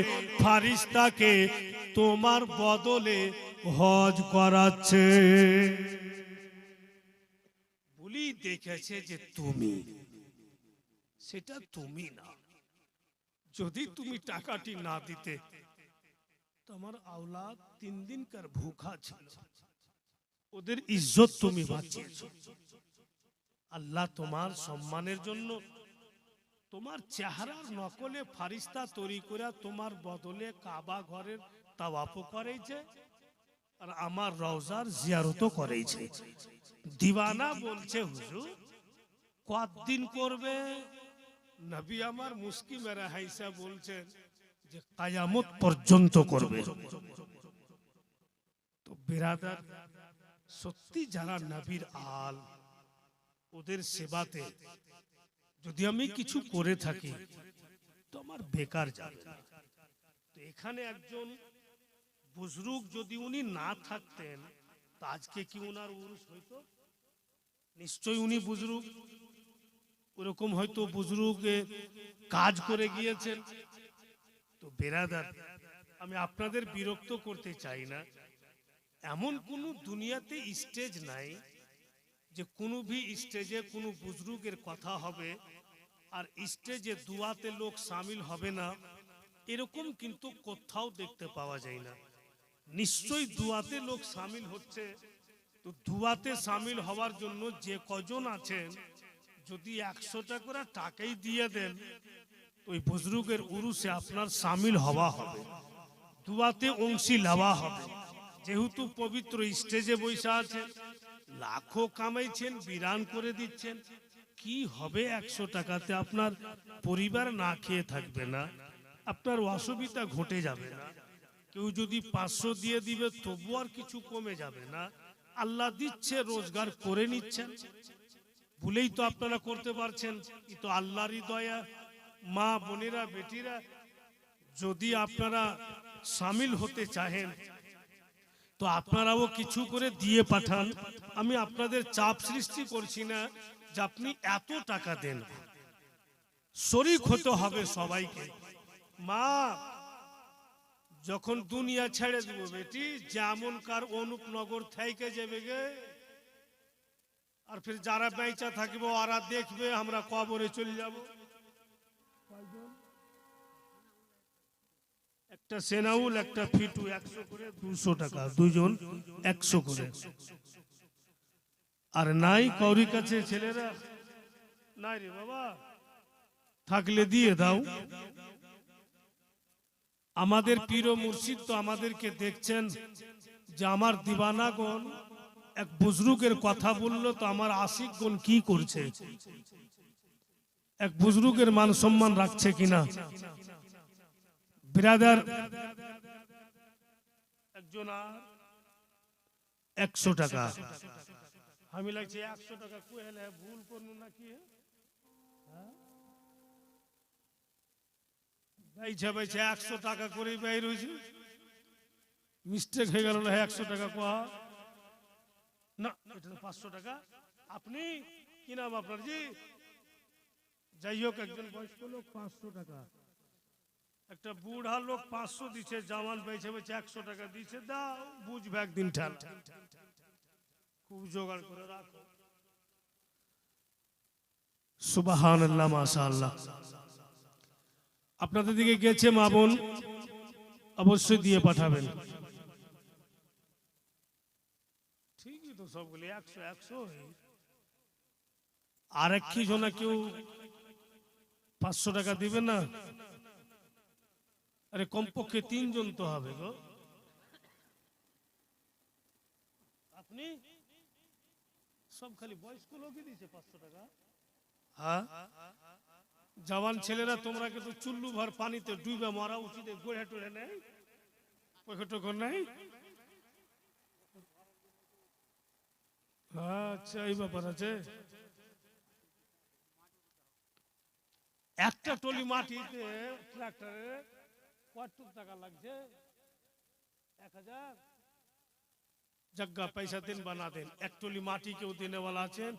ফারিস্তাকে তোমার বদলে হজ করাচ্ছে। বলি দেখেছে যে তুমি, সেটা তুমি না। যদি তুমি টাকাটি না দিতে, তোমার আওলাদ 3 দিনকার ভুখা ছিল, ওদের ইজ্জত তুমি বাঁচিয়েছো। আল্লাহ তোমার সম্মানের জন্য তোমার চেহারার নকলে ফারিস্তা তৈরি করে তোমার বদলে কাবা ঘরের তাওয়াফ করেছে আর আমার রওজার জিয়ারতও করেছে। দিওয়ানা বলছে, হুজুর কতদিন করবে? নবী আমার মুস্কি মেরা হাইসা বলছেন যে কিয়ামত পর্যন্ত করবে। তো বিরাদার, সত্যি যারা নবীর আল, ওদের সেবাতে যদি আমি কিছু করে থাকি তো আমার বেকার যাবে না। তো এখানে একজন বুজরুগ যদি উনি না থাকতেন তা আজকে কি উনার উরুস হইতো? নিশ্চয়ই উনি বুজরুগ, ওরকম হয়তো বুজরুগে কাজ করে গিয়েছেন। তো বেরাদার, আমি আপনাদের বিরক্ত করতে চাই না, এমন কোন দুনিয়াতে স্টেজ নাই যে কোনো ভি স্টেজে কোনো বুজরুগের কথা হবে আর স্টেজে দুয়াতে লোক শামিল হবে না, এরকম কিন্তু কোথাও দেখতে পাওয়া যায় না। নিশ্চয়ই দুয়াতে লোক শামিল হচ্ছে। তো দুয়াতে শামিল হওয়ার জন্য যে কজন আছেন, যদি 100টা করে টাকাই দিয়ে দেন, ওই বুজরুগের উরুসে আপনার শামিল হওয়া হবে, দুয়াতে অংশী লওয়া হবে। যেহেতু পবিত্র স্টেজে বসে আছে, লাখো কামাইছেন, বিরান করে দিচ্ছেন, কি হবে 100 টাকাতে? আপনার পরিবার না খেয়ে থাকবে না, আপনার অসুবিধা ঘটে যাবে না। কেউ যদি 500 দিয়ে দিবে তবু আর কিছু কমে যাবে না। আল্লাহ দিচ্ছে, রোজগার করে নিচ্ছেন বলেই তো আপনারা করতে পারছেন, এ তো আল্লাহরই দয়া। মা বোনেরা, বেটিরা, যদি আপনারা শামিল হতে চাহেন তো আপনারাও কিছু করে দিয়ে পাঠান। আমি আপনাদের চাপ সৃষ্টি করছি না যে আপনি এত টাকা দেন, শরীক হতে হবে সবাইকে। মা যখন দুনিয়া ছেড়ে দেব বেটি, যেমন কার অনুপনগর থেকে যাবে গে, আর ফির যারা বেঁচা থাকবে ওরা দেখবে আমরা কবরে চলে যাব। একটা সেনাউল, একটা ফিটু 100 করে, 200 টাকা, দুজন 100 করে। আর নাই কৌরি কাছে ছেলেরা নাই রে বাবা, থাকলে দিয়ে দাও। আমাদের পীর ও মুর্শিদ তো আমাদেরকে দেখছেন যে আমার দিওয়ানাগণ এক বুজরুগের কথা বললো তো আমার আশিকগণ কি করছে, এক বুজরুগের মান সম্মান রাখছে কিনা। বিরাদার, একজন 100 টাকা আমি লাগছে 100 টাকা কইলে ভুল করব নাকি? বাইছা বাইছা 100 টাকা করে বাইর হইছে, মিস্টেক হয়ে গেল না, 100 টাকা কোয়া না, এটা 500 টাকা আপনি কি নাম আপনার জি? যাই হোক, একজন বয়স্ক লোক 500 টাকা, একটা বুড়া লোক 500 দিচ্ছে, জামান বেছে বেছে 100 টাকা দিচ্ছে, দাও বুঝবে একদিন ঠাল, খুব জোগাড় করে রাখো। সুবহানাল্লাহ, মাশাআল্লাহ। আপনাদের দিকে গেছে মা বোন, অবশ্যই দিয়ে পাঠাবেন। ঠিকই তো, সবগুলি 100 100। আর এক কি জনা কেউ 500 টাকা দিবে না? আরে কমপক্ষে 3 জন তো হবে গো। আপনি সব খালি বয়স্ক লোকই দিয়েছে 500 টাকা। হ্যাঁ, জওয়ান ছেলেরা তোমরা কিন্তু চুল্লু ভর পানিতে ডুবে মারা উচিত, গোড়ে টোড়ে নেই, পকেটকর নেই। আচ্ছা, এই ব্যাপার আছে। একটা টলি মাটিতে ট্রাক্টরে কত টাকা লাগছে? 1000। जग्गा पैसा दिन बना दें, एक टोली माटी के देने वाला आছেন।